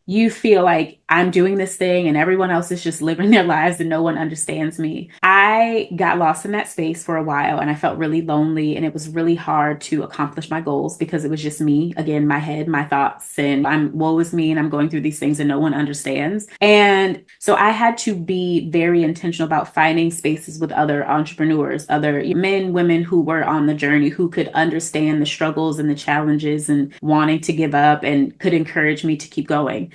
you feel like I'm doing this thing and everyone else is just living their lives and no one understands me. I got lost in that space for a while and I felt really lonely and it was really hard to accomplish my goals because it was just me, again, my head, my thoughts, and I'm woe is me and I'm going through these things and no one understands. And so I had to be very intentional about finding spaces with other entrepreneurs, other men, women who were on the journey, who could understand the struggles and the challenges and wanting to give up and could encourage me to keep going.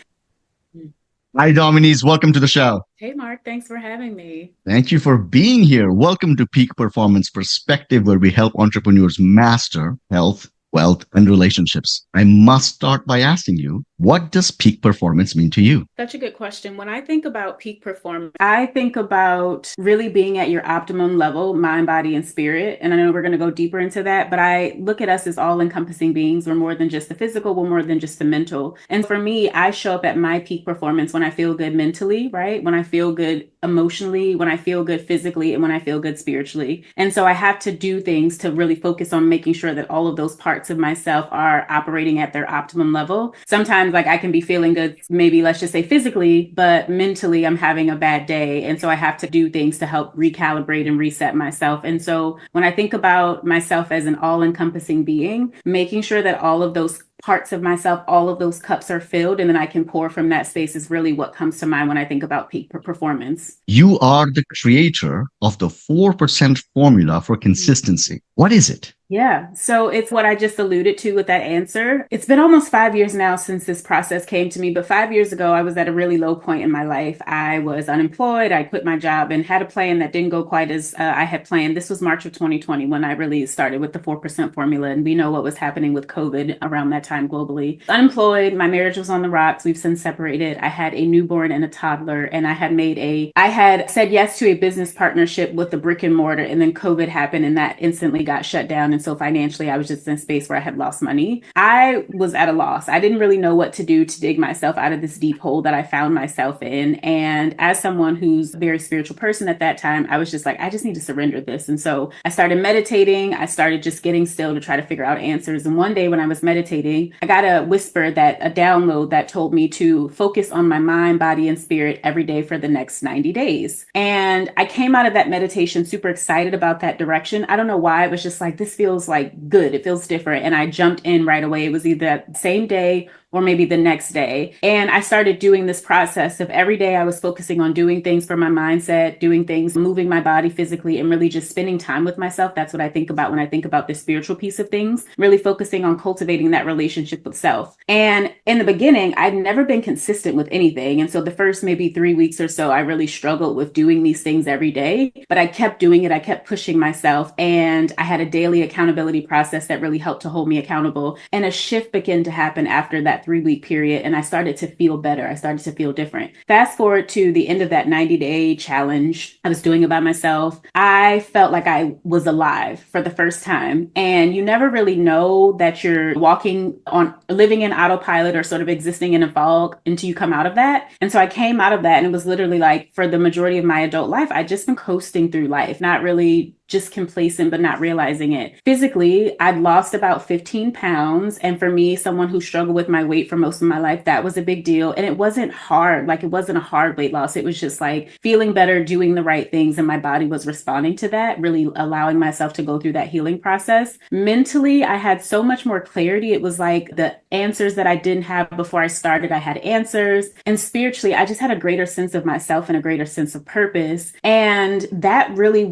Hi, Dominiece. Welcome to the show. Hey, Mark, thanks for having me. Thank you for being here. Welcome to Peak Performance Perspective, where we help entrepreneurs master health, wealth, and relationships. I must start by asking you, what does peak performance mean to you? Such a good question. When I think about peak performance, I think about really being at your optimum level, mind, body, and spirit. And I know we're going to go deeper into that, but I look at us as all encompassing beings. We're more than just the physical, we're more than just the mental. And for me, I show up at my peak performance when I feel good mentally, right? When I feel good emotionally, when I feel good physically, and when I feel good spiritually. And so I have to do things to really focus on making sure that all of those parts of myself are operating at their optimum level. Sometimes, like, I can be feeling good, maybe let's just say physically, but mentally I'm having a bad day. And so I have to do things to help recalibrate and reset myself. And so when I think about myself as an all encompassing being, making sure that all of those parts of myself, all of those cups are filled, and then I can pour from that space is really what comes to mind when I think about peak performance. You are the creator of the 4% formula for consistency. What is it? Yeah. So it's what I just alluded to with that answer. It's been almost 5 years now since this process came to me, but 5 years ago, I was at a really low point in my life. I was unemployed. I quit my job and had a plan that didn't go quite as I had planned. This was March of 2020 when I really started with the 4% formula. And we know what was happening with COVID around that time globally. Unemployed, my marriage was on the rocks. We've since separated. I had a newborn and a toddler, and I had said yes to a business partnership with the brick and mortar, and then COVID happened and that instantly got shut down. And so financially, I was just in a space where I had lost money. I was at a loss. I didn't really know what to do to dig myself out of this deep hole that I found myself in. And as someone who's a very spiritual person at that time, I was just like, I just need to surrender this. And so I started meditating. I started just getting still to try to figure out answers. And one day when I was meditating, I got a whisper, that a download that told me to focus on my mind, body, and spirit every day for the next 90 days. And I came out of that meditation super excited about that direction. I don't know why. It was just like, this feels like good. It feels different. And I jumped in right away. It was either that same day or maybe the next day. And I started doing this process of every day I was focusing on doing things for my mindset, doing things, moving my body physically, and really just spending time with myself. That's what I think about when I think about the spiritual piece of things, really focusing on cultivating that relationship with self. And in the beginning, I'd never been consistent with anything. And so the first maybe 3 weeks or so, I really struggled with doing these things every day, but I kept doing it. I kept pushing myself, and I had a daily accountability process that really helped to hold me accountable. And a shift began to happen after that 3 week period. And I started to feel better. I started to feel different. Fast forward to the end of that 90-day challenge, I was doing it by myself. I felt like I was alive for the first time. And you never really know that you're living in autopilot or sort of existing in a fog until you come out of that. And so I came out of that, and it was literally like, for the majority of my adult life, I'd just been coasting through life, not really just complacent, but not realizing it. Physically, I'd lost about 15 pounds. And for me, someone who struggled with my weight for most of my life, that was a big deal. And it wasn't hard. Like, it wasn't a hard weight loss. It was just like feeling better, doing the right things. And my body was responding to that, really allowing myself to go through that healing process. Mentally, I had so much more clarity. It was like the answers that I didn't have before I started, I had answers. And spiritually, I just had a greater sense of myself and a greater sense of purpose. And that really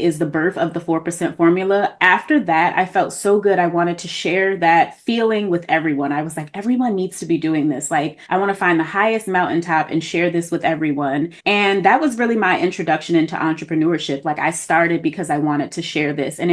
is the birth of the 4% formula. After that, I felt so good. I wanted to share that feeling with everyone. I was like, everyone needs to be doing this. Like, I want to find the highest mountaintop and share this with everyone. And that was really my introduction into entrepreneurship. Like, I started because I wanted to share this. And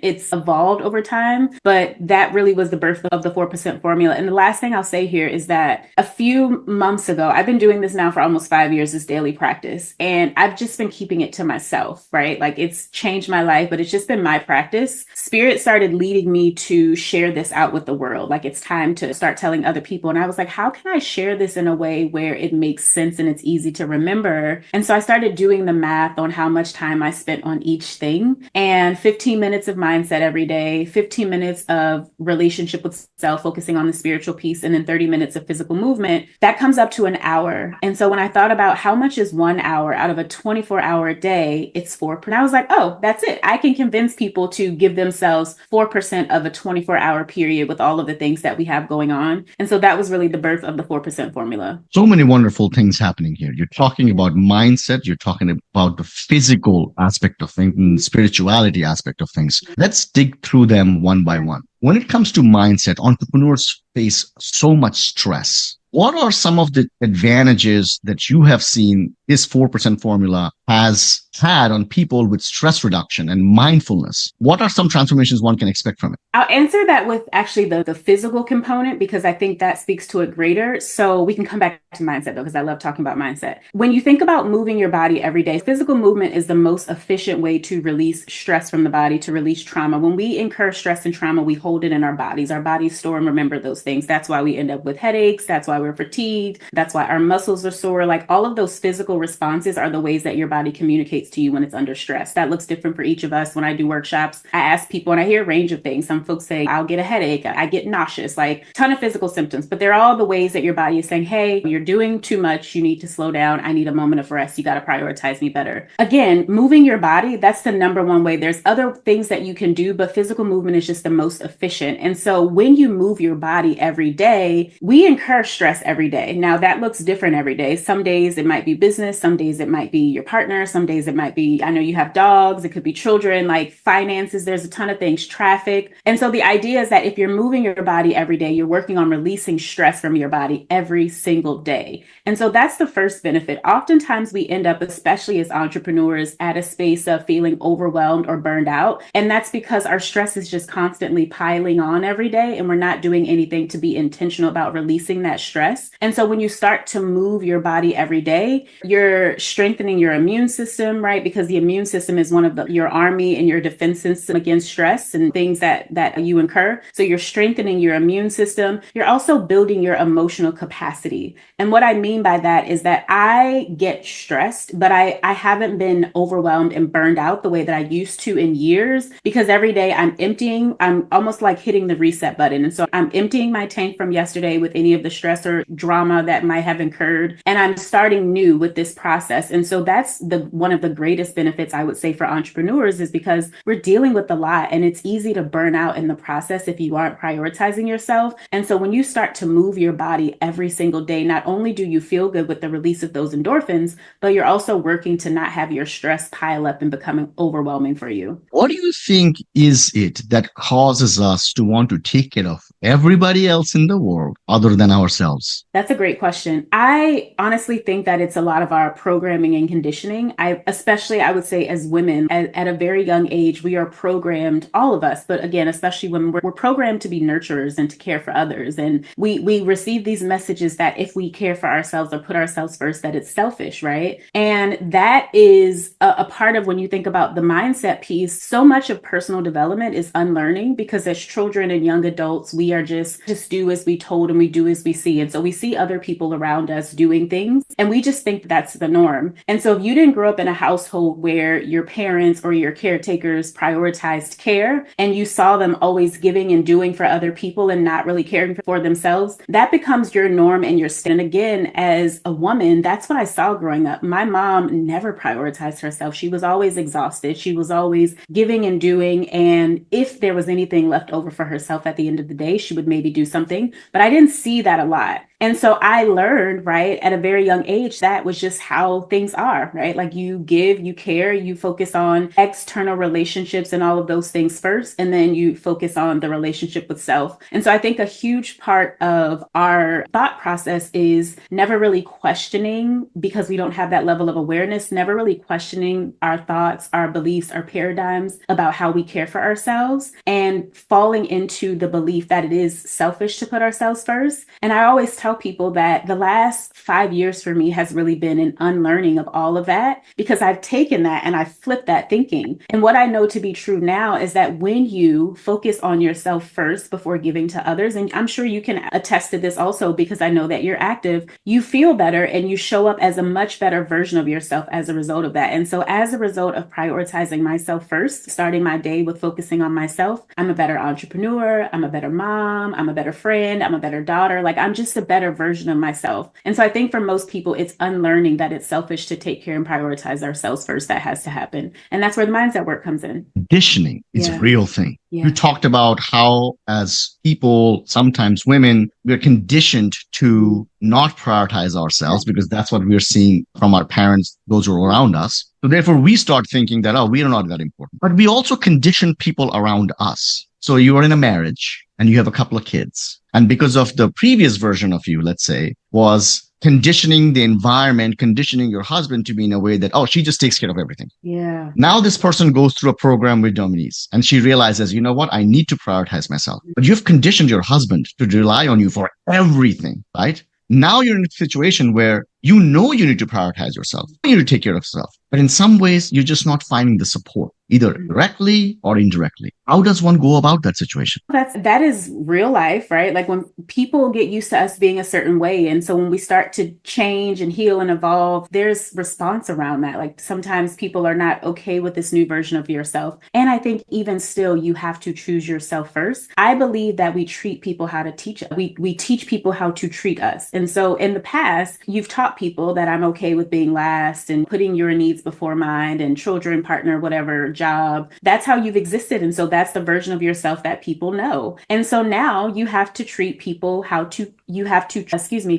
it's evolved over time, but that really was the birth of the 4% formula. And the last thing I'll say here is that a few months ago, I've been doing this now for almost 5 years, this daily practice. And I've just been keeping it to myself, right? Like, it's changed my life, but it's just been my practice. Spirit started leading me to share this out with the world. Like, it's time to start telling other people. And I was like, how can I share this in a way where it makes sense and it's easy to remember? And so I started doing the math on how much time I spent on each thing. And 15 minutes of mindset every day, 15 minutes of relationship with self, focusing on the spiritual piece, and then 30 minutes of physical movement, that comes up to an hour. And so when I thought about how much is 1 hour out of a 24-hour day, it's 4%. I was like, oh, that's it. I can convince people to give themselves 4% of a 24-hour period with all of the things that we have going on. And so that was really the birth of the 4% formula. So many wonderful things happening here. You're talking about mindset, you're talking about the physical aspect of things and spirituality aspect of things. Let's dig through them one by one. When it comes to mindset, entrepreneurs face so much stress. What are some of the advantages that you have seen this 4% formula has had on people with stress reduction and mindfulness? What are some transformations one can expect from it? I'll answer that with actually the physical component, because I think that speaks to it greater. So we can come back to mindset though, because I love talking about mindset. When you think about moving your body every day, physical movement is the most efficient way to release stress from the body, to release trauma. When we incur stress and trauma, we hold it in our bodies. Our bodies store and remember those things. That's why we end up with headaches. That's why we're fatigued. That's why our muscles are sore. Like all of those physical responses are the ways that your body communicates to you when it's under stress. That looks different for each of us. When I do workshops, I ask people and I hear a range of things. Some folks say, I'll get a headache, I get nauseous, like a ton of physical symptoms, but they're all the ways that your body is saying, hey, you're doing too much. You need to slow down. I need a moment of rest. You got to prioritize me better. Again, moving your body, that's the number one way. There's other things that you can do, but physical movement is just the most efficient. And so when you move your body every day, we incur stress every day. Now that looks different every day. Some days it might be business. Some days it might be your partner. Some days it might be, I know you have dogs. It could be children, like finances. There's a ton of things, traffic. And so the idea is that if you're moving your body every day, you're working on releasing stress from your body every single day. And so that's the first benefit. Oftentimes we end up, especially as entrepreneurs, at a space of feeling overwhelmed or burned out. And that's because our stress is just constantly piling on every day and we're not doing anything to be intentional about releasing that stress. And so when you start to move your body every day, you're strengthening your immune system, right? Because the immune system is one of your army and your defense system against stress and things that you incur. So you're strengthening your immune system. You're also building your emotional capacity. And what I mean by that is that I get stressed, but I haven't been overwhelmed and burned out the way that I used to in years, because every day I'm almost like hitting the reset button. And so I'm emptying my tank from yesterday with any of the stress or drama that might have incurred. And I'm starting new with this process. And so that's one of the greatest benefits I would say for entrepreneurs, is because we're dealing with a lot and it's easy to burn out in the process if you aren't prioritizing yourself. And so when you start to move your body every single day, not only do you feel good with the release of those endorphins, but you're also working to not have your stress pile up and becoming overwhelming for you. What do you think is it that causes us to want to take care of everybody else in the world other than ourselves? That's a great question. I honestly think that it's a lot of our programming and conditioning. I would say as women at a very young age, we are programmed, all of us, but again, especially when we're programmed to be nurturers and to care for others. And we receive these messages that if we care for ourselves or put ourselves first, that it's selfish, right? And that is a part of, when you think about the mindset piece, so much of personal development is unlearning, because as children and young adults, we are just do as we told and we do as we see. And so we see other people around us doing things and we just think that's the norm. And so if you didn't grow up in a household where your parents or your caretakers prioritized care and you saw them always giving and doing for other people and not really caring for themselves, that becomes your norm and your stand. Again, as a woman, that's what I saw growing up. My mom never prioritized herself. She was always exhausted. She was always giving and doing. And if there was anything left over for herself at the end of the day, she would maybe do something. But I didn't see that a lot. And so I learned, right, at a very young age, that was just how things are, right? Like you give, you care, you focus on external relationships and all of those things first, and then you focus on the relationship with self. And so I think a huge part of our thought process is never really questioning, because we don't have that level of awareness, never really questioning our thoughts, our beliefs, our paradigms about how we care for ourselves, and falling into the belief that it is selfish to put ourselves first. And I always tell people that the last 5 years for me has really been in an unlearning of all of that, because I've taken that and I've flipped that thinking. And what I know to be true now is that when you focus on yourself first before giving to others, and I'm sure you can attest to this also because I know that you're active, you feel better and you show up as a much better version of yourself as a result of that. And so as a result of prioritizing myself first, starting my day with focusing on myself, I'm a better entrepreneur, I'm a better mom, I'm a better friend, I'm a better daughter. Like I'm just a better version of myself. And so I think for most people, it's unlearning that it's selfish to take care and prioritize ourselves first. That has to happen. And that's where the mindset work comes in. Conditioning is a Yeah. real thing. You Yeah. talked about how, as people, sometimes women, we're conditioned to not prioritize ourselves because that's what we're seeing from our parents, those who are around us. So therefore, we start thinking that, oh, we are not that important. But we also condition people around us. So you are in a marriage and you have a couple of kids. And because of the previous version of you, let's say, was conditioning the environment, conditioning your husband to be in a way that, oh, she just takes care of everything. Yeah. Now this person goes through a program with Dominiece and she realizes, you know what? I need to prioritize myself. But you've conditioned your husband to rely on you for everything, right? Now you're in a situation where you know you need to prioritize yourself. You need to take care of yourself. But in some ways, you're just not finding the support, either directly or indirectly. How does one go about that situation? That is real life, right? Like when people get used to us being a certain way. And so when we start to change and heal and evolve, there's response around that. Like sometimes people are not okay with this new version of yourself. And I think even still, you have to choose yourself first. I believe that we treat people how to teach us. We teach people how to treat us. And so in the past, you've taught people that I'm okay with being last and putting your needs before mine and children, partner, whatever, job. That's how you've existed. And so that's the version of yourself that people know. And so now you have to treat people how to, you have to,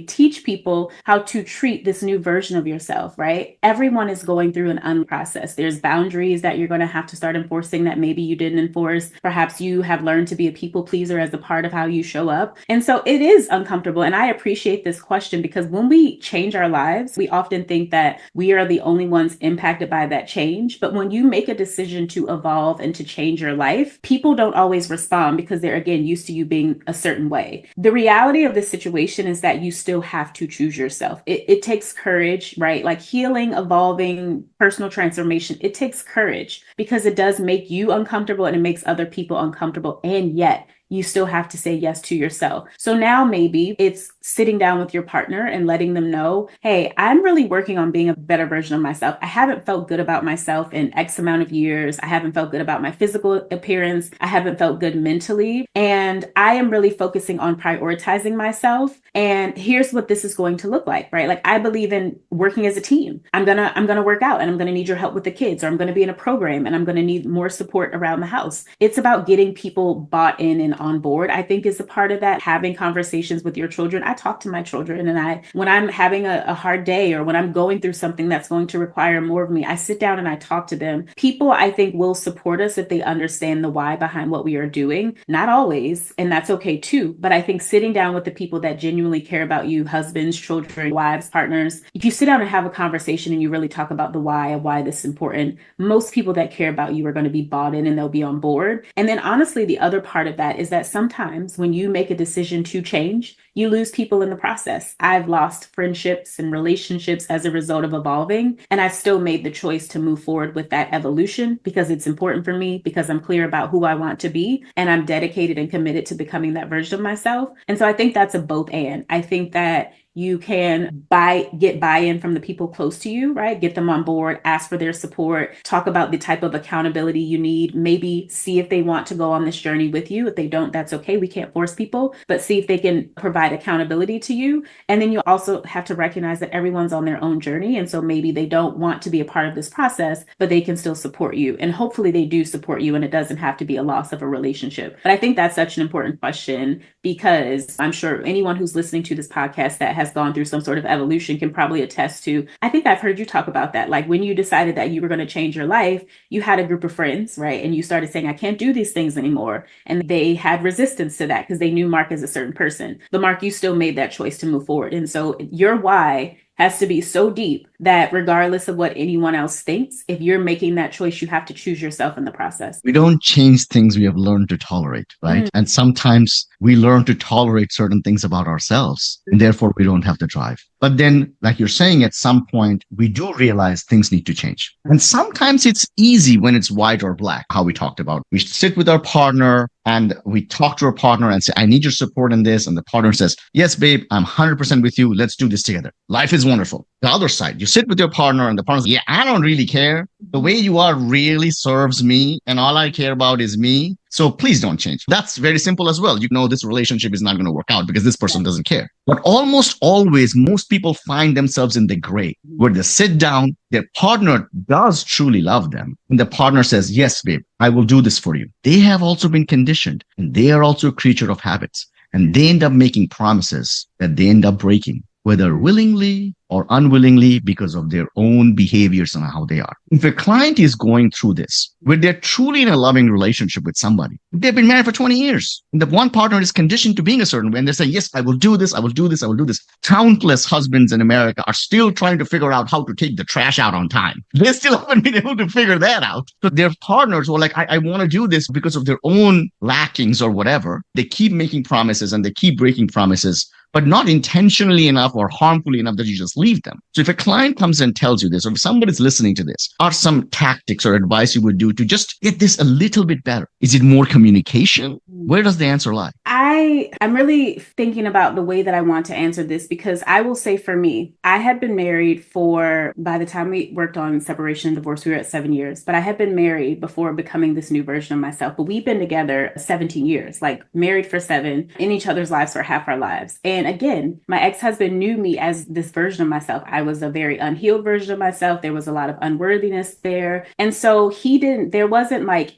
teach people how to treat this new version of yourself, right? Everyone is going through an unprocess. There's boundaries that you're going to have to start enforcing that maybe you didn't enforce. Perhaps you have learned to be a people pleaser as a part of how you show up. And so it is uncomfortable. And I appreciate this question because when we change our lives, we often think that we are the only ones impacted by that change. But when you make a decision to evolve and to change your life, people don't always respond because they're, again, used to you being a certain way. The reality of the situation is that you still have to choose yourself. It takes courage, right? Like healing, evolving, personal transformation, it takes courage because it does make you uncomfortable and it makes other people uncomfortable. And yet, you still have to say yes to yourself. So now maybe it's sitting down with your partner and letting them know, hey, I'm really working on being a better version of myself. I haven't felt good about myself in X amount of years. I haven't felt good about my physical appearance. I haven't felt good mentally. And I am really focusing on prioritizing myself. And here's what this is going to look like, right? Like I believe in working as a team. I'm gonna work out and I'm gonna need your help with the kids, or I'm gonna be in a program and I'm gonna need more support around the house. It's about getting people bought in and on board, I think is a part of that. Having conversations with your children. I talk to my children and when I'm having a hard day or when I'm going through something that's going to require more of me, I sit down and I talk to them. People, I think, will support us if they understand the why behind what we are doing. Not always, and that's okay too. But I think sitting down with the people that genuinely care about you, husbands, children, wives, partners, if you sit down and have a conversation and you really talk about the why of why this is important, most people that care about you are going to be bought in and they'll be on board. And then honestly, the other part of that is that sometimes when you make a decision to change, you lose people in the process. I've lost friendships and relationships as a result of evolving, and I've still made the choice to move forward with that evolution because it's important for me, because I'm clear about who I want to be, and I'm dedicated and committed to becoming that version of myself. And so I think that's a both and. I think that you can get buy-in from the people close to you, right? Get them on board, ask for their support, talk about the type of accountability you need, maybe see if they want to go on this journey with you. If they don't, that's okay. We can't force people, but see if they can provide accountability to you. And then you also have to recognize that everyone's on their own journey. And so maybe they don't want to be a part of this process, but they can still support you. And hopefully they do support you and it doesn't have to be a loss of a relationship. But I think that's such an important question because I'm sure anyone who's listening to this podcast that has gone through some sort of evolution can probably attest to. I think I've heard you talk about that. Like when you decided that you were going to change your life, you had a group of friends, right? And you started saying, I can't do these things anymore. And they had resistance to that because they knew Mark as a certain person. But Mark, you still made that choice to move forward. And so your why has to be so deep that regardless of what anyone else thinks, if you're making that choice, you have to choose yourself in the process. We don't change things we have learned to tolerate, right? Mm. And sometimes we learn to tolerate certain things about ourselves, and therefore we don't have the drive. But then, like you're saying, at some point, we do realize things need to change. And sometimes it's easy when it's white or black, how we talked about. We sit with our partner and we talk to our partner and say, I need your support in this. And the partner says, yes, babe, I'm 100% with you. Let's do this together. Life is wonderful. The other side, you sit with your partner and the partner says, yeah, I don't really care. The way you are really serves me, and all I care about is me. So please don't change. That's very simple as well. You know, this relationship is not going to work out because this person doesn't care. But almost always, most people find themselves in the gray where they sit down, their partner does truly love them. And the partner says, yes, babe, I will do this for you. They have also been conditioned, and they are also a creature of habits. And they end up making promises that they end up breaking, whether willingly or unwillingly, because of their own behaviors and how they are. If a client is going through this, where they're truly in a loving relationship with somebody, they've been married for 20 years, and the one partner is conditioned to being a certain way, and they're saying, yes, I will do this, I will do this, I will do this. Countless husbands in America are still trying to figure out how to take the trash out on time. They still haven't been able to figure that out. So their partners were like, I want to do this because of their own lackings or whatever. They keep making promises and they keep breaking promises, but not intentionally enough or harmfully enough that you just leave them. So if a client comes and tells you this, or if somebody's listening to this, are some tactics or advice you would do to just get this a little bit better? Is it more communication? Where does the answer lie? I'm really thinking about the way that I want to answer this, because I will say for me, I had been married for, by the time we worked on separation and divorce, we were at 7 years, but I had been married before becoming this new version of myself. But we've been together 17 years, like married for 7, in each other's lives for half our lives. And again, my ex-husband knew me as this version of myself. I was a very unhealed version of myself. There was a lot of unworthiness there. And so there wasn't like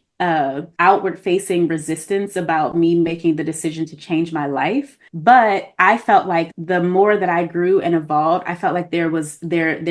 outward facing resistance about me making the decision to change my life. But I felt like the more that I grew and evolved, I felt like there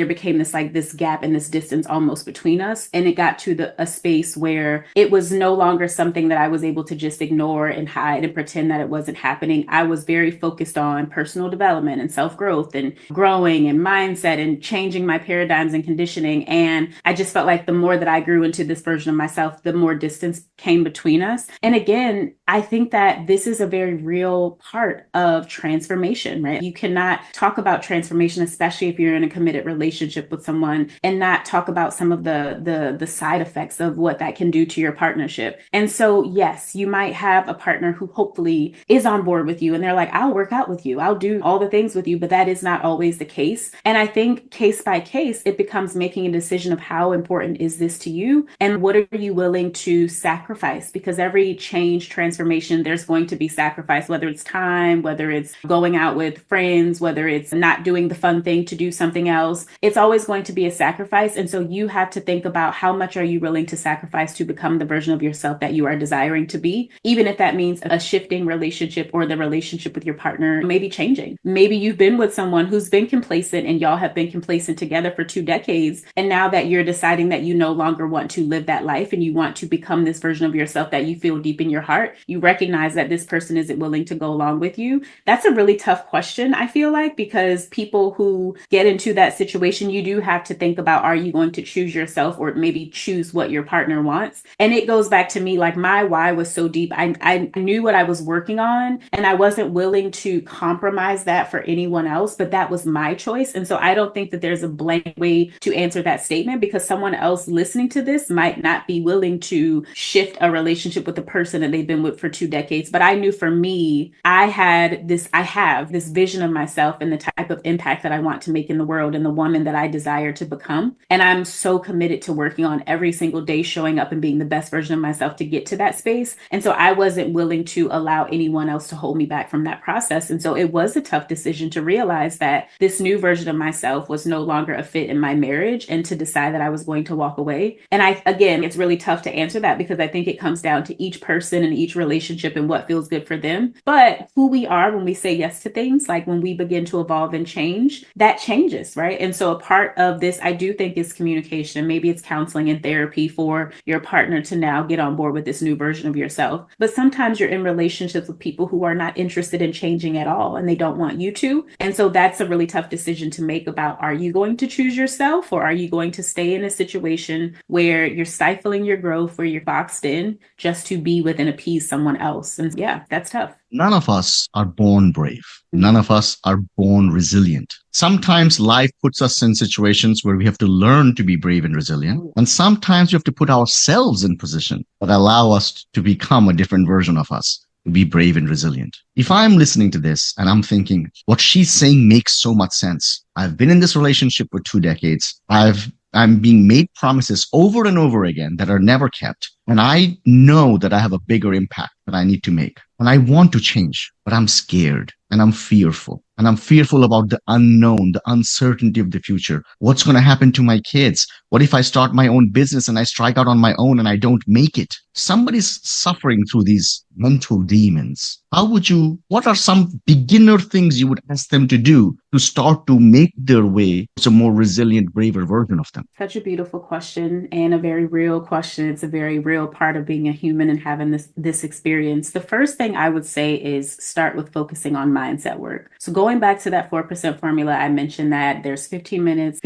became this gap and this distance almost between us. And it got to a space where it was no longer something that I was able to just ignore and hide and pretend that it wasn't happening. I was very focused on personal development and self-growth and growing and mindset and changing my paradigms and conditioning. And I just felt like the more that I grew into this version of myself, the more distance came between us. And again, I think that this is a very real part of transformation, right? You cannot talk about transformation, especially if you're in a committed relationship with someone, and not talk about some of the side effects of what that can do to your partnership. And so, yes, you might have a partner who hopefully is on board with you and they're like, I'll work out with you, I'll do all the things with you, but that is not always the case. And I think case by case, it becomes making a decision of how important is this to you and what are you willing to sacrifice? Because every change, transformation, there's going to be sacrifice, whether it's time, whether it's going out with friends, whether it's not doing the fun thing to do something else. It's always going to be a sacrifice. And so you have to think about how much are you willing to sacrifice to become the version of yourself that you are desiring to be, even if that means a shifting relationship or the relationship with your partner maybe changing. Maybe you've been with someone who's been complacent and y'all have been complacent together for 2 decades. And now that you're deciding that you no longer want to live that life and you want to become this version of yourself that you feel deep in your heart, you recognize that this person isn't willing to go along with you. That's a really tough question, I feel like, because people who get into that situation, you do have to think about, are you going to choose yourself or maybe choose what your partner wants? And it goes back to me, like my why was so deep. I knew what I was working on and I wasn't willing to compromise that for anyone else, but that was my choice. And so I don't think that there's a blank way to answer that statement, because someone else listening to this might not be willing to shift a relationship with the person that they've been with for 2 decades. But I knew for me, I have this vision of myself and the type of impact that I want to make in the world and the woman that I desire to become. And I'm so committed to working on every single day, showing up and being the best version of myself to get to that space. And so I wasn't willing to allow anyone else to hold me back from that process. And so it was a tough decision to realize that this new version of myself was no longer a fit in my marriage and to decide that I was going to walk away. And again, it's really tough to answer that because I think it comes down to each person and each relationship and what feels good for them. But who we are when we say yes to things, like when we begin to evolve and change, that changes, right? And so a part of this, I do think, is communication. Maybe it's counseling and therapy for your partner to now get on board with this new version of yourself. But sometimes you're in relationships with people who are not interested in changing at all and they don't want you to. And so that's a really tough decision to make about, are you going to choose yourself, or are you going to stay in a situation where you're stifling your growth, where you're boxed in just to be with and appease someone else? And yeah, that's tough. None of us are born brave. None of us are born resilient. Sometimes life puts us in situations where we have to learn to be brave and resilient. And sometimes we have to put ourselves in position that allow us to become a different version of us, to be brave and resilient. If I'm listening to this and I'm thinking, what she's saying makes so much sense. I've been in this relationship for 2 decades. I'm being made promises over and over again that are never kept. And I know that I have a bigger impact that I need to make. And I want to change, but I'm scared and I'm fearful. And I'm fearful about the unknown, the uncertainty of the future. What's going to happen to my kids? What if I start my own business and I strike out on my own and I don't make it? Somebody's suffering through these mental demons. What are some beginner things you would ask them to do to start to make their way to a more resilient, braver version of them? Such a beautiful question and a very real question. It's a very real part of being a human and having this experience. The first thing I would say is start with focusing on mindset work. So going back to that 4% formula, I mentioned that there's 15 minutes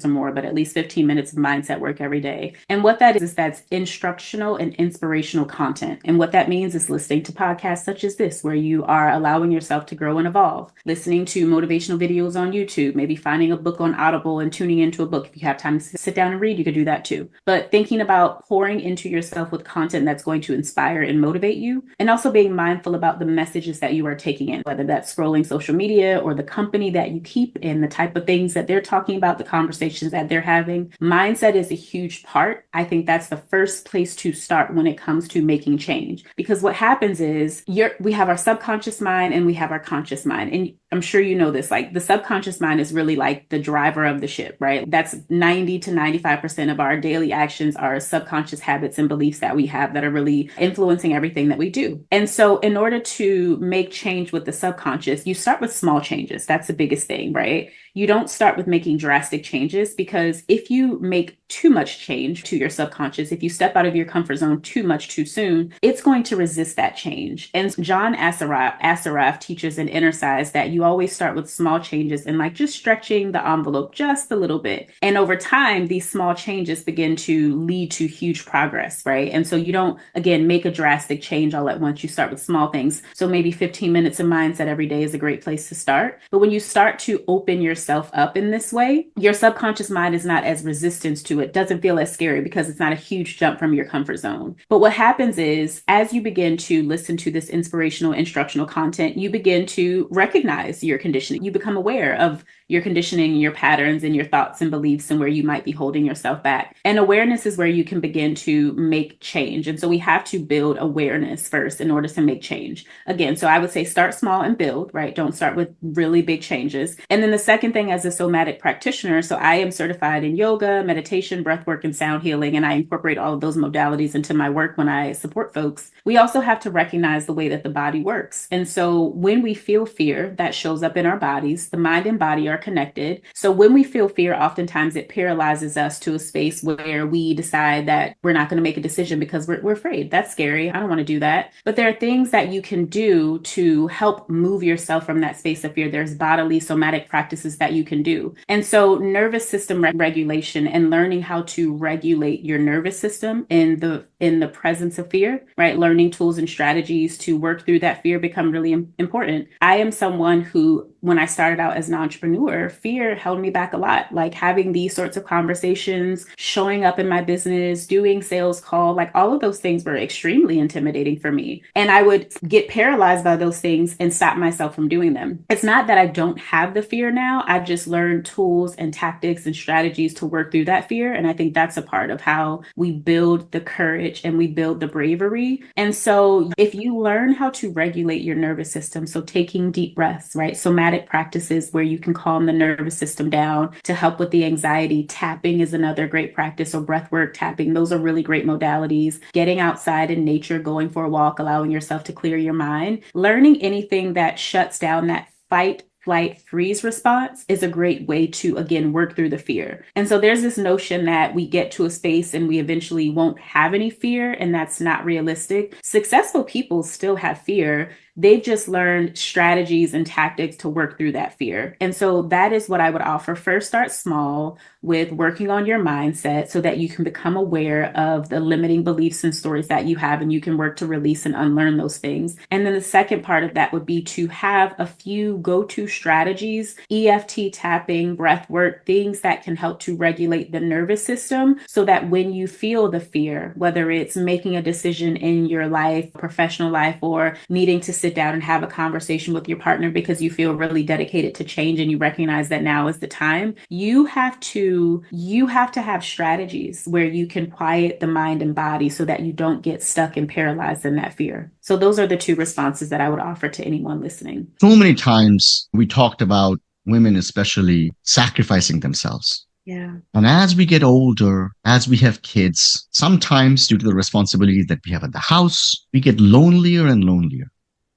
or more, but at least 15 minutes of mindset work every day. And what that is that's instructional and inspirational content. And what that means is listening to podcasts such as this, where you are allowing yourself to grow and evolve, listening to motivational videos on YouTube, maybe finding a book on Audible and tuning into a book. If you have time to sit down and read, you could do that too. But thinking about pouring into yourself with content that's going to inspire and motivate you, and also being mindful about the messages that you are taking in, whether that's scrolling social media or the company that you keep and the type of things that they're talking about, the conversations that they're having. Mindset is a huge part. I think that's the first place to start when it comes to making change. Because what happens is we have our subconscious mind and we have our conscious mind. And I'm sure you know this, like the subconscious mind is really like the driver of the ship, right? That's 90 to 95% of our daily actions are subconscious habits and beliefs that we have that are really influencing everything that we do. And so in order to make change with the subconscious, you start with small changes. That's the biggest thing, right? You don't start with making drastic changes, because if you make too much change to your subconscious, if you step out of your comfort zone too much too soon, it's going to resist that change. And John Assaraf teaches in Inner that you always start with small changes and like just stretching the envelope just a little bit. And over time, these small changes begin to lead to huge progress, right? And so you don't, again, make a drastic change all at once. You start with small things. So maybe 15 minutes of mindset every day is a great place to start. But when you start to open yourself up in this way, your subconscious mind is not as resistant to it, doesn't feel as scary because it's not a huge jump from your comfort zone. But what happens is, as you begin to listen to this inspirational, instructional content, you begin to recognize your conditioning. You become aware of your conditioning, your patterns, and your thoughts and beliefs, and where you might be holding yourself back. And awareness is where you can begin to make change. And so we have to build awareness first in order to make change. Again, so I would say start small and build, right? Don't start with really big changes. And then the second thing, as a somatic practitioner, so I am certified in yoga, meditation, breathwork, and sound healing, and I incorporate all of those modalities into my work when I support folks. We also have to recognize the way that the body works. And so when we feel fear, that shows up in our bodies. The mind and body are connected. So when we feel fear, oftentimes it paralyzes us to a space where we decide that we're not going to make a decision because we're afraid. That's scary. I don't want to do that. But there are things that you can do to help move yourself from that space of fear. There's bodily somatic practices that you can do. And so nervous system regulation and learning how to regulate your nervous system in the presence of fear, right? Learning tools and strategies to work through that fear become really important. I am someone who, when I started out as an entrepreneur, fear held me back a lot. Like having these sorts of conversations, showing up in my business, doing sales call, like all of those things were extremely intimidating for me. And I would get paralyzed by those things and stop myself from doing them. It's not that I don't have the fear now. I've just learned tools and tactics and strategies to work through that fear. fear. And I think that's a part of how we build the courage and we build the bravery. And so if you learn how to regulate your nervous system, so taking deep breaths, right? Somatic practices where you can calm the nervous system down to help with the anxiety. Tapping is another great practice. So breath work, tapping, those are really great modalities. Getting outside in nature, going for a walk, allowing yourself to clear your mind, learning anything that shuts down that fight, flight, freeze response is a great way to, again, work through the fear. And so there's this notion that we get to a space and we eventually won't have any fear, and that's not realistic. Successful people still have fear. They've just learned strategies and tactics to work through that fear. And so that is what I would offer. First, start small with working on your mindset so that you can become aware of the limiting beliefs and stories that you have, and you can work to release and unlearn those things. And then the second part of that would be to have a few go-to strategies, EFT tapping, breath work, things that can help to regulate the nervous system so that when you feel the fear, whether it's making a decision in your life, professional life, or needing to sit down and have a conversation with your partner because you feel really dedicated to change and you recognize that now is the time, you have to have strategies where you can quiet the mind and body so that you don't get stuck and paralyzed in that fear. So those are the two responses that I would offer to anyone listening. So many times we talked about women, especially sacrificing themselves. Yeah. And as we get older, as we have kids, sometimes due to the responsibilities that we have at the house, we get lonelier and lonelier.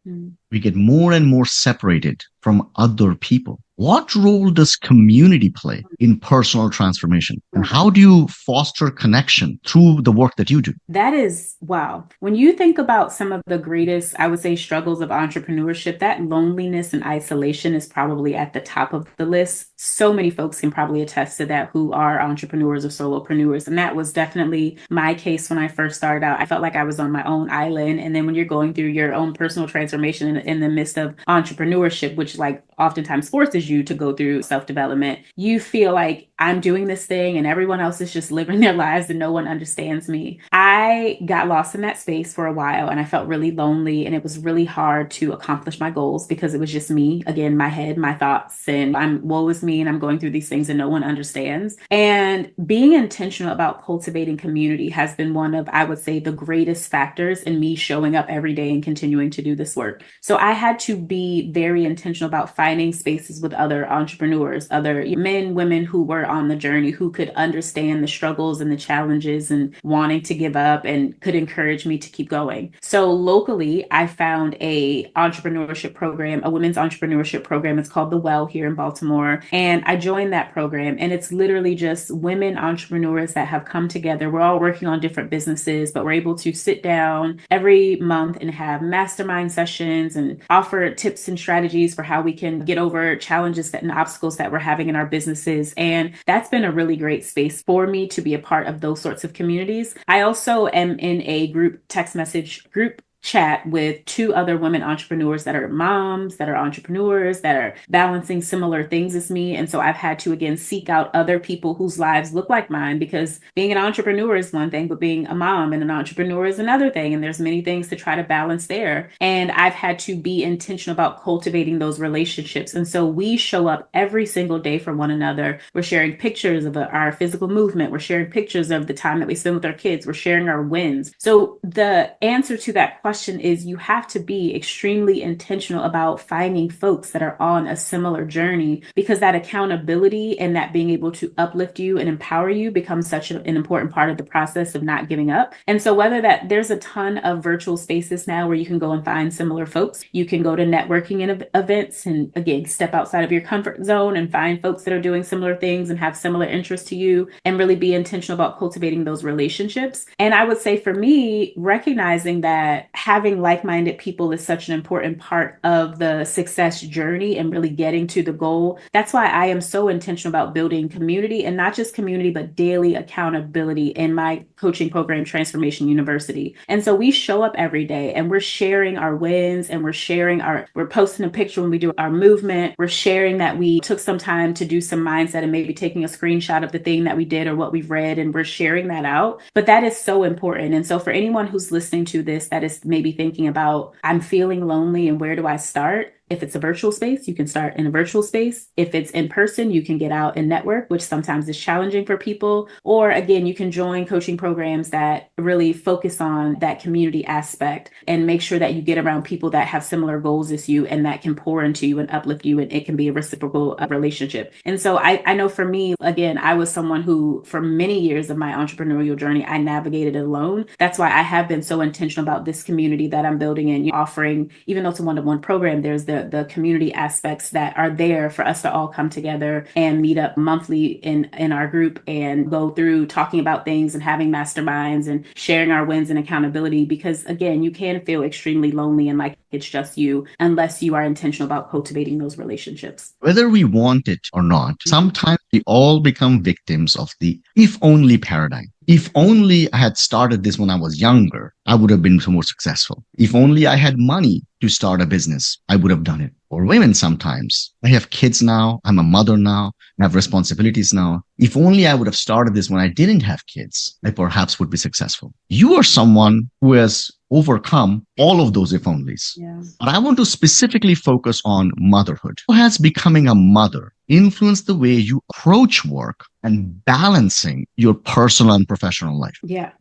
Mm. We get more and more separated from other people. What role does community play in personal transformation? And how do you foster connection through the work that you do? That is, wow. When you think about some of the greatest, I would say, struggles of entrepreneurship, that loneliness and isolation is probably at the top of the list. So many folks can probably attest to that who are entrepreneurs or solopreneurs. And that was definitely my case when I first started out. I felt like I was on my own island. And then when you're going through your own personal transformation in the midst of entrepreneurship, which like oftentimes forces you to go through self-development, you feel like I'm doing this thing and everyone else is just living their lives and no one understands me. I got lost in that space for a while and I felt really lonely, and it was really hard to accomplish my goals because it was just me, again, my head, my thoughts, and I'm woe is me and I'm going through these things and no one understands. And being intentional about cultivating community has been one of, I would say, the greatest factors in me showing up every day and continuing to do this work. So I had to be very intentional about finding spaces with other entrepreneurs, other men, women who were on the journey, who could understand the struggles and the challenges and wanting to give up and could encourage me to keep going. So locally, I found a entrepreneurship program, a women's entrepreneurship program. It's called The Well here in Baltimore. And I joined that program, and it's literally just women entrepreneurs that have come together. We're all working on different businesses, but we're able to sit down every month and have mastermind sessions and offer tips and strategies for how we can get over challenges and obstacles that we're having in our businesses. And that's been a really great space for me to be a part of those sorts of communities. I also am in a group text message group chat with two other women entrepreneurs that are moms, that are entrepreneurs, that are balancing similar things as me. And so I've had to, again, seek out other people whose lives look like mine, because being an entrepreneur is one thing, but being a mom and an entrepreneur is another thing. And there's many things to try to balance there. And I've had to be intentional about cultivating those relationships. And so we show up every single day for one another. We're sharing pictures of our physical movement. We're sharing pictures of the time that we spend with our kids. We're sharing our wins. So the answer to that question is you have to be extremely intentional about finding folks that are on a similar journey, because that accountability and that being able to uplift you and empower you becomes such an important part of the process of not giving up. And so whether that there's a ton of virtual spaces now where you can go and find similar folks, you can go to networking and events and, again, step outside of your comfort zone and find folks that are doing similar things and have similar interests to you, and really be intentional about cultivating those relationships. And I would say for me, recognizing that having like-minded people is such an important part of the success journey and really getting to the goal. That's why I am so intentional about building community, and not just community, but daily accountability in my coaching program, Transformation University. And so we show up every day and we're sharing our wins, and we're posting a picture when we do our movement. We're sharing that we took some time to do some mindset and maybe taking a screenshot of the thing that we did or what we've read, and we're sharing that out. But that is so important. And so for anyone who's listening to this that is maybe thinking about, I'm feeling lonely and where do I start? If it's a virtual space, you can start in a virtual space. If it's in person, you can get out and network, which sometimes is challenging for people. Or again, you can join coaching programs that really focus on that community aspect and make sure that you get around people that have similar goals as you and that can pour into you and uplift you. And it can be a reciprocal relationship. And so I know for me, again, I was someone who, for many years of my entrepreneurial journey, I navigated alone. That's why I have been so intentional about this community that I'm building and offering, even though it's a one-to-one program, there's the community aspects that are there for us to all come together and meet up monthly in our group and go through talking about things and having masterminds and sharing our wins and accountability. Because again, you can feel extremely lonely and like it's just you unless you are intentional about cultivating those relationships. Whether we want it or not, sometimes we all become victims of the if only paradigm. If only I had started this when I was younger, I would have been more successful. If only I had money to start a business, I would have done it. Or women sometimes. I have kids now. I'm a mother now. I have responsibilities now. If only I would have started this when I didn't have kids, I perhaps would be successful. You are someone who has overcome all of those if onlys. Yeah. But I want to specifically focus on motherhood. How has becoming a mother influenced the way you approach work and balancing your personal and professional life? Yeah,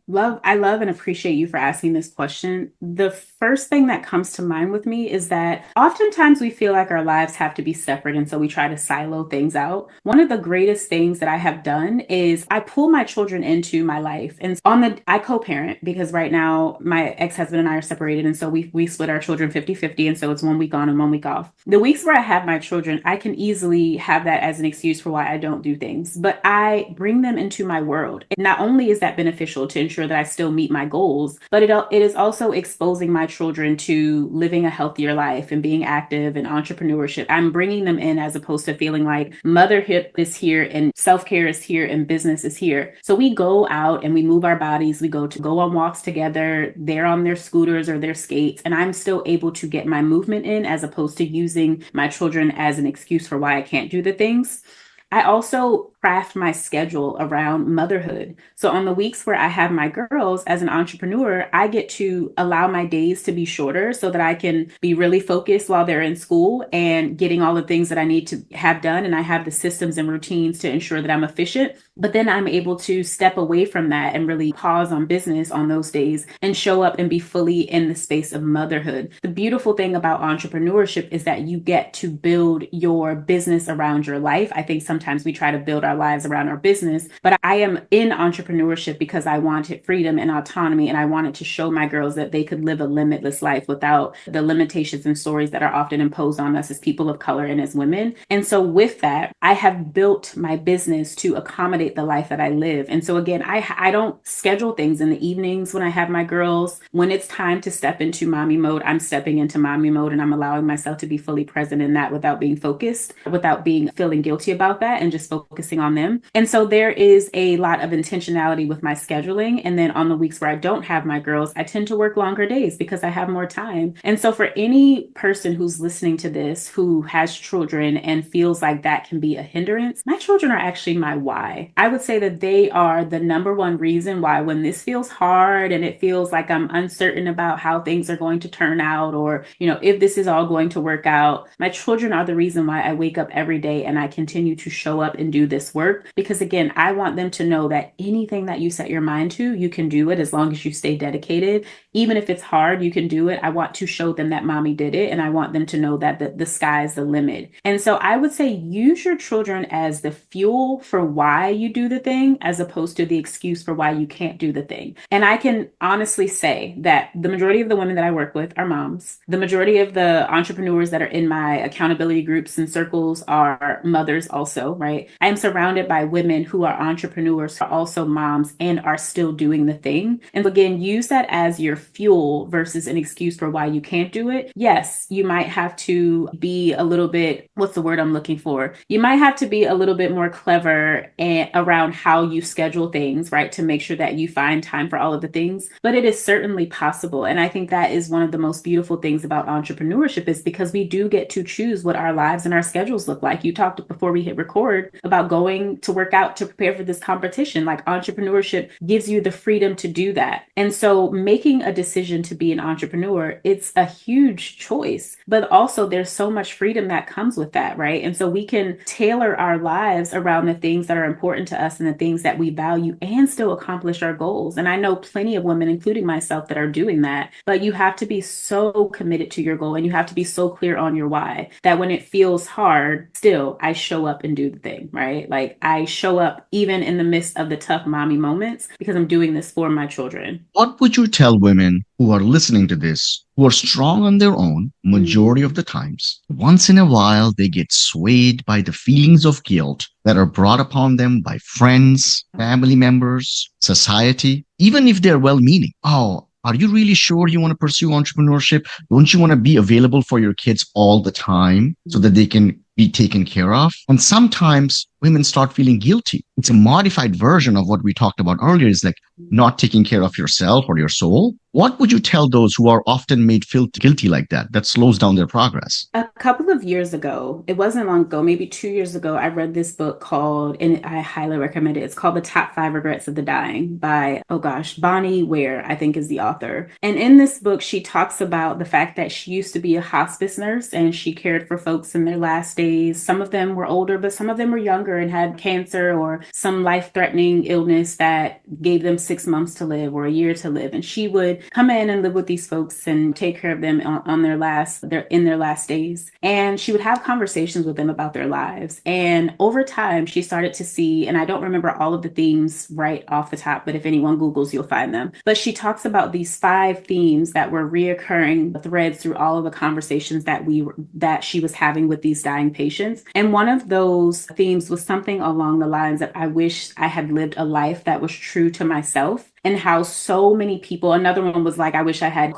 I love and appreciate you for asking this question. The first thing that comes to mind with me is that oftentimes we feel like our lives have to be separate. And so we try to silo things out. One of the greatest things that I have done is I pull my children into my life. And I co-parent because right now my ex-husband and I are separated. And so we split our children 50-50. And so it's 1 week on and 1 week off. The weeks where I have my children, I can easily have that as an excuse for why I don't do things, but I bring them into my world. And not only is that beneficial to ensure that I still meet my goals, but it is also exposing my children to living a healthier life and being active and entrepreneurship. I'm bringing them in as opposed to feeling like motherhood is here and self-care is here and business is here. So we go out and we move our bodies. We go on walks together. They're on their scooters or their skates, and I'm still able to get my movement in as opposed to using my children as an excuse for why I can't do the things. I also craft my schedule around motherhood. So on the weeks where I have my girls as an entrepreneur, I get to allow my days to be shorter so that I can be really focused while they're in school and getting all the things that I need to have done. And I have the systems and routines to ensure that I'm efficient. But then I'm able to step away from that and really pause on business on those days and show up and be fully in the space of motherhood. The beautiful thing about entrepreneurship is that you get to build your business around your life. I think sometimes we try to build our lives around our business, but I am in entrepreneurship because I wanted freedom and autonomy, and I wanted to show my girls that they could live a limitless life without the limitations and stories that are often imposed on us as people of color and as women. And so with that, I have built my business to accommodate the life that I live. And so again, I don't schedule things in the evenings when I have my girls. When it's time to step into mommy mode, I'm stepping into mommy mode, and I'm allowing myself to be fully present in that without being focused, without being feeling guilty about that, and just focusing on them. And so there is a lot of intentionality with my scheduling. And then on the weeks where I don't have my girls, I tend to work longer days because I have more time. And so for any person who's listening to this who has children and feels like that can be a hindrance, my children are actually my why. I would say that they are the number one reason why, when this feels hard and it feels like I'm uncertain about how things are going to turn out, or, if this is all going to work out, my children are the reason why I wake up every day and I continue to show up and do this work. Because again, I want them to know that anything that you set your mind to, you can do it as long as you stay dedicated. Even if it's hard, you can do it. I want to show them that mommy did it, and I want them to know that the sky is the limit. And so I would say use your children as the fuel for why you do the thing, as opposed to the excuse for why you can't do the thing. And I can honestly say that the majority of the women that I work with are moms. The majority of the entrepreneurs that are in my accountability groups and circles are mothers also, right? I am surrounded by women who are entrepreneurs, are also moms, and are still doing the thing. And again, use that as your fuel versus an excuse for why you can't do it. Yes, you might have to be a little bit, what's the word I'm looking for? You might have to be a little bit more clever around how you schedule things, right? To make sure that you find time for all of the things, but it is certainly possible. And I think that is one of the most beautiful things about entrepreneurship, is because we do get to choose what our lives and our schedules look like. You talked before we hit record accord about going to work out to prepare for this competition. Like entrepreneurship gives you the freedom to do that. And so making a decision to be an entrepreneur, it's a huge choice, but also there's so much freedom that comes with that, right? And so we can tailor our lives around the things that are important to us and the things that we value and still accomplish our goals. And I know plenty of women, including myself, that are doing that, but you have to be so committed to your goal and you have to be so clear on your why that when it feels hard, still I show up and do the thing, right? Like I show up even in the midst of the tough mommy moments because I'm doing this for my children. What would you tell women who are listening to this, who are strong on their own majority of the times? Once in a while, they get swayed by the feelings of guilt that are brought upon them by friends, family members, society, even if they're well meaning. Oh, are you really sure you want to pursue entrepreneurship? Don't you want to be available for your kids all the time so that they can be taken care of? And sometimes women start feeling guilty. It's a modified version of what we talked about earlier, is like not taking care of yourself or your soul. What would you tell those who are often made feel guilty like that? That slows down their progress. A couple of years ago, it wasn't long ago, maybe 2 years ago, I read this book called, and I highly recommend it. It's called The Top Five Regrets of the Dying by, oh gosh, Bonnie Ware, I think is the author. And in this book, she talks about the fact that she used to be a hospice nurse and she cared for folks in their last days. Some of them were older, but some of them were younger and had cancer or some life-threatening illness that gave them 6 months to live or a year to live. And she would come in and live with these folks and take care of them on their last days. And she would have conversations with them about their lives. And over time, she started to see, and I don't remember all of the themes right off the top, but if anyone Googles, you'll find them. But she talks about these five themes that were reoccurring threads through all of the conversations that she was having with these dying patients. And one of those themes was something along the lines of, I wish I had lived a life that was true to myself. And how so many people, another one was like, I wish I had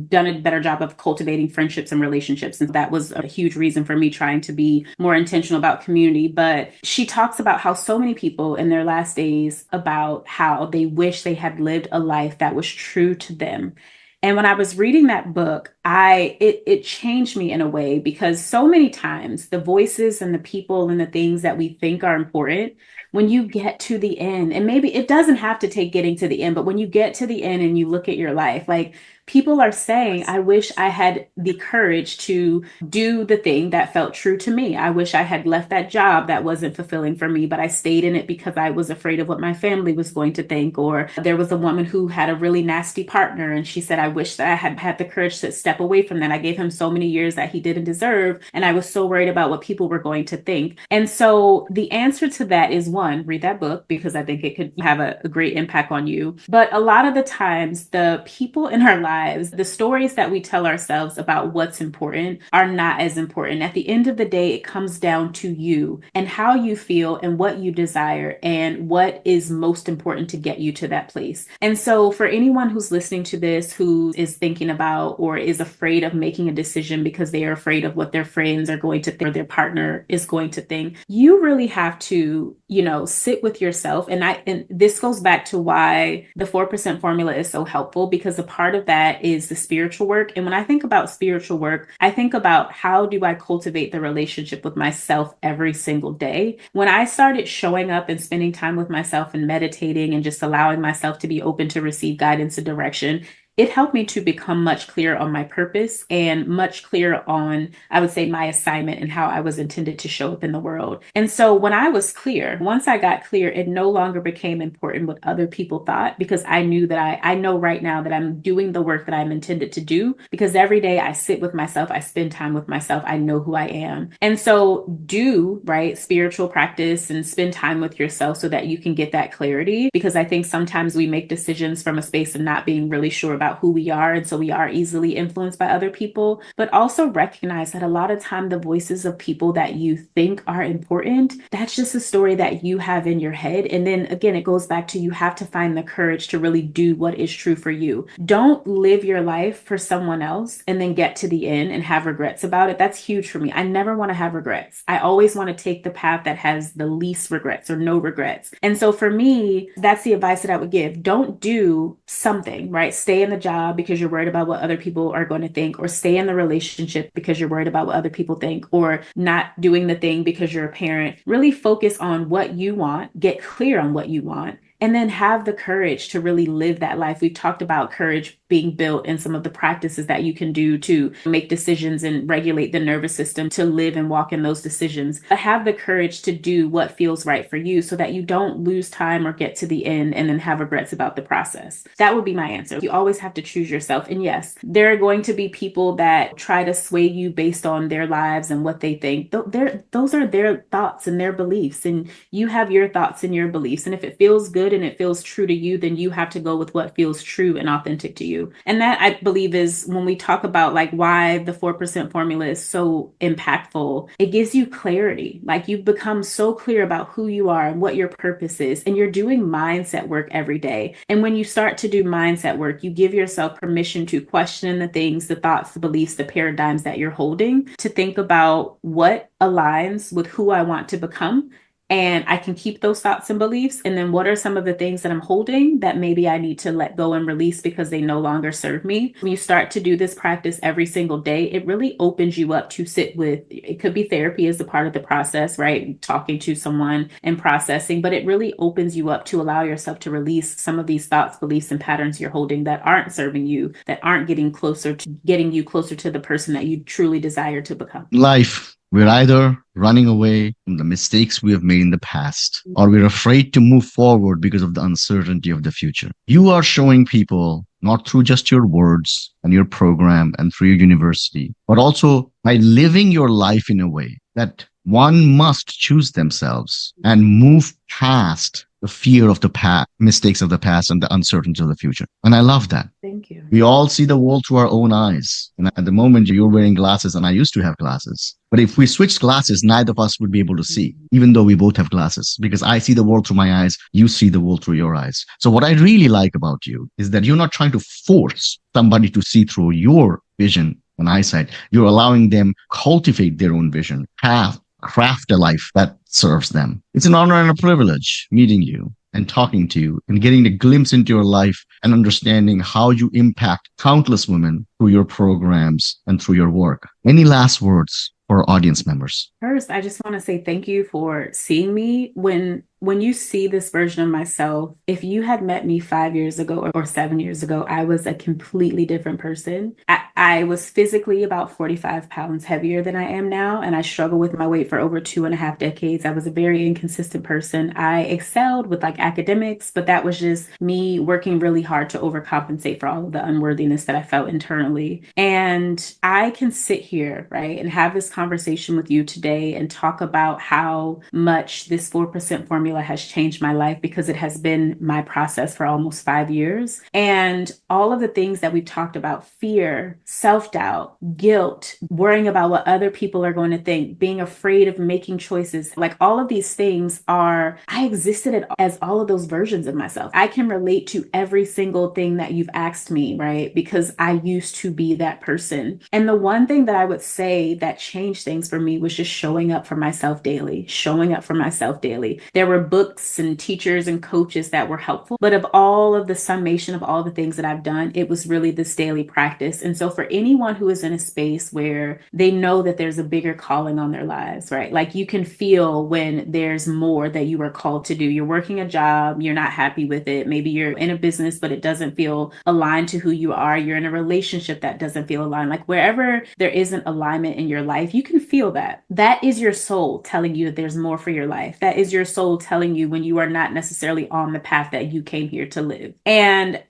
done a better job of cultivating friendships and relationships. And that was a huge reason for me trying to be more intentional about community. But she talks about how so many people in their last days about how they wish they had lived a life that was true to them. And when I was reading that book, it changed me in a way because so many times the voices and the people and the things that we think are important, when you get to the end, and maybe it doesn't have to take getting to the end, but when you get to the end and you look at your life, like people are saying, I wish I had the courage to do the thing that felt true to me. I wish I had left that job that wasn't fulfilling for me, but I stayed in it because I was afraid of what my family was going to think. Or there was a woman who had a really nasty partner and she said, I wish that I had had the courage to step away from that. I gave him so many years that he didn't deserve. And I was so worried about what people were going to think. And so the answer to that is one, read that book because I think it could have a great impact on you. But a lot of the times, the people in our lives, the stories that we tell ourselves about what's important are not as important. At the end of the day, it comes down to you and how you feel and what you desire and what is most important to get you to that place. And so for anyone who's listening to this, who is thinking about or is afraid of making a decision because they are afraid of what their friends are going to think or their partner is going to think, you really have to, sit with yourself. And this goes back to why the 4% formula is so helpful, because a part of that is the spiritual work. And when I think about spiritual work, I think about how do I cultivate the relationship with myself every single day. When I started showing up and spending time with myself and meditating and just allowing myself to be open to receive guidance and direction, it helped me to become much clearer on my purpose and much clearer on, I would say, my assignment and how I was intended to show up in the world. And so when I was clear, once I got clear, it no longer became important what other people thought, because I knew that I know right now that I'm doing the work that I'm intended to do, because every day I sit with myself, I spend time with myself, I know who I am. And so right, spiritual practice and spend time with yourself so that you can get that clarity, because I think sometimes we make decisions from a space of not being really sure about who we are. And so we are easily influenced by other people, but also recognize that a lot of time the voices of people that you think are important, that's just a story that you have in your head. And then again, it goes back to, you have to find the courage to really do what is true for you. Don't live your life for someone else and then get to the end and have regrets about it. That's huge for me. I never want to have regrets. I always want to take the path that has the least regrets or no regrets. And so for me, that's the advice that I would give. Don't do something, right? Stay in the job because you're worried about what other people are going to think, or stay in the relationship because you're worried about what other people think, or not doing the thing because you're a parent. Really focus on what you want, get clear on what you want, and then have the courage to really live that life. We've talked about courage being built in some of the practices that you can do to make decisions and regulate the nervous system to live and walk in those decisions. But have the courage to do what feels right for you so that you don't lose time or get to the end and then have regrets about the process. That would be my answer. You always have to choose yourself. And yes, there are going to be people that try to sway you based on their lives and what they think. Those are their thoughts and their beliefs. And you have your thoughts and your beliefs. And if it feels good and it feels true to you, then you have to go with what feels true and authentic to you. And that, I believe, is when we talk about like why the 4% formula is so impactful. It gives you clarity. Like you've become so clear about who you are and what your purpose is. And you're doing mindset work every day. And when you start to do mindset work, you give yourself permission to question the things, the thoughts, the beliefs, the paradigms that you're holding, to think about what aligns with who I want to become, and I can keep those thoughts and beliefs. And then what are some of the things that I'm holding that maybe I need to let go and release because they no longer serve me? When you start to do this practice every single day, it really opens you up to sit with, it could be therapy as a part of the process, right? Talking to someone and processing, but it really opens you up to allow yourself to release some of these thoughts, beliefs, and patterns you're holding that aren't serving you, that aren't getting you closer to the person that you truly desire to become. Life, we're either running away from the mistakes we have made in the past, or we're afraid to move forward because of the uncertainty of the future. You are showing people, not through just your words and your program and through your university, but also by living your life in a way that one must choose themselves and move past the fear of the past, mistakes of the past, and the uncertainty of the future. And I love that. Thank you. We all see the world through our own eyes. And at the moment, you're wearing glasses, and I used to have glasses. But if we switched glasses, neither of us would be able to see, even though we both have glasses, because I see the world through my eyes, you see the world through your eyes. So what I really like about you is that you're not trying to force somebody to see through your vision and eyesight. You're allowing them cultivate their own vision, craft a life that serves them. It's an honor and a privilege meeting you and talking to you and getting a glimpse into your life and understanding how you impact countless women through your programs and through your work. Any last words for audience members? First, I just want to say thank you for seeing me. When you see this version of myself, if you had met me 5 years ago or 7 years ago, I was a completely different person. I was physically about 45 pounds heavier than I am now, and I struggled with my weight for over 2.5 decades. I was a very inconsistent person. I excelled with like academics, but that was just me working really hard to overcompensate for all of the unworthiness that I felt internally. And I can sit here, right, and have this conversation with you today and talk about how much this 4% formula has changed my life, because it has been my process for almost 5 years. And all of the things that we've talked about, fear, self-doubt, guilt, worrying about what other people are going to think, being afraid of making choices, like all of these things I existed as all of those versions of myself. I can relate to every single thing that you've asked me, right? Because I used to be that person. And the one thing that I would say that changed things for me was just showing up for myself daily, showing up for myself daily. There were books and teachers and coaches that were helpful, but of all of the summation of all the things that I've done, it was really this daily practice. And so for anyone who is in a space where they know that there's a bigger calling on their lives, right? Like you can feel when there's more that you are called to do. You're working a job, you're not happy with it. Maybe you're in a business, but it doesn't feel aligned to who you are. You're in a relationship that doesn't feel aligned. Like wherever there isn't alignment in your life, you can feel that. That is your soul telling you that there's more for your life. That is your soul telling you when you are not necessarily on the path that you came here to live. And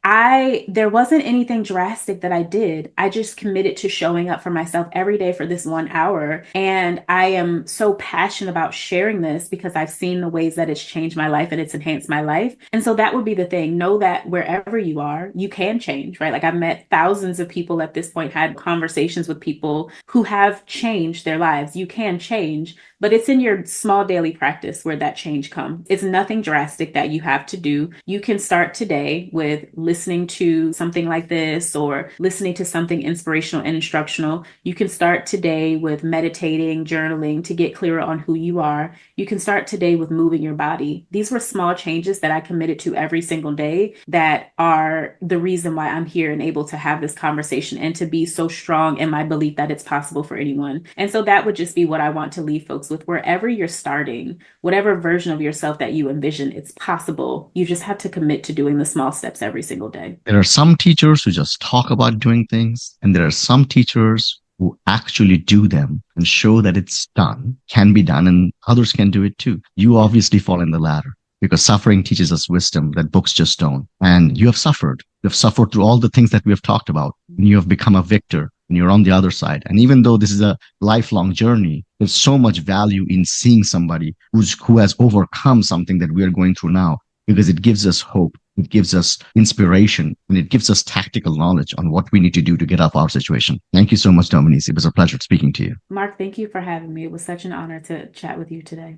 there wasn't anything drastic that I did. I just committed to showing up for myself every day for this 1 hour. And I am so passionate about sharing this because I've seen the ways that it's changed my life and it's enhanced my life. And so that would be the thing. Know that wherever you are, you can change, right? Like I've met thousands of people at this point, had conversations with people who have changed their lives. You can change, but it's in your small daily practice where that change comes. It's nothing drastic that you have to do. You can start today with listening to something like this or listening to something inspirational and instructional. You can start today with meditating, journaling to get clearer on who you are. You can start today with moving your body. These were small changes that I committed to every single day that are the reason why I'm here and able to have this conversation and to be so strong in my belief that it's possible for anyone. And so that would just be what I want to leave folks with. Wherever you're starting, whatever version of yourself that you envision, it's possible. You just have to commit to doing the small steps every single day. There are some teachers who just talk about doing things, and there are some teachers who actually do them and show that it's done, can be done, and others can do it too. You obviously fall in the latter because suffering teaches us wisdom that books just don't. And you have suffered. You have suffered through all the things that we have talked about, and you have become a victor, and you're on the other side. And even though this is a lifelong journey, there's so much value in seeing somebody who has overcome something that we are going through now, because it gives us hope, it gives us inspiration, and it gives us tactical knowledge on what we need to do to get out of our situation. Thank you so much, Dominiece. It was a pleasure speaking to you. Mark, thank you for having me. It was such an honor to chat with you today.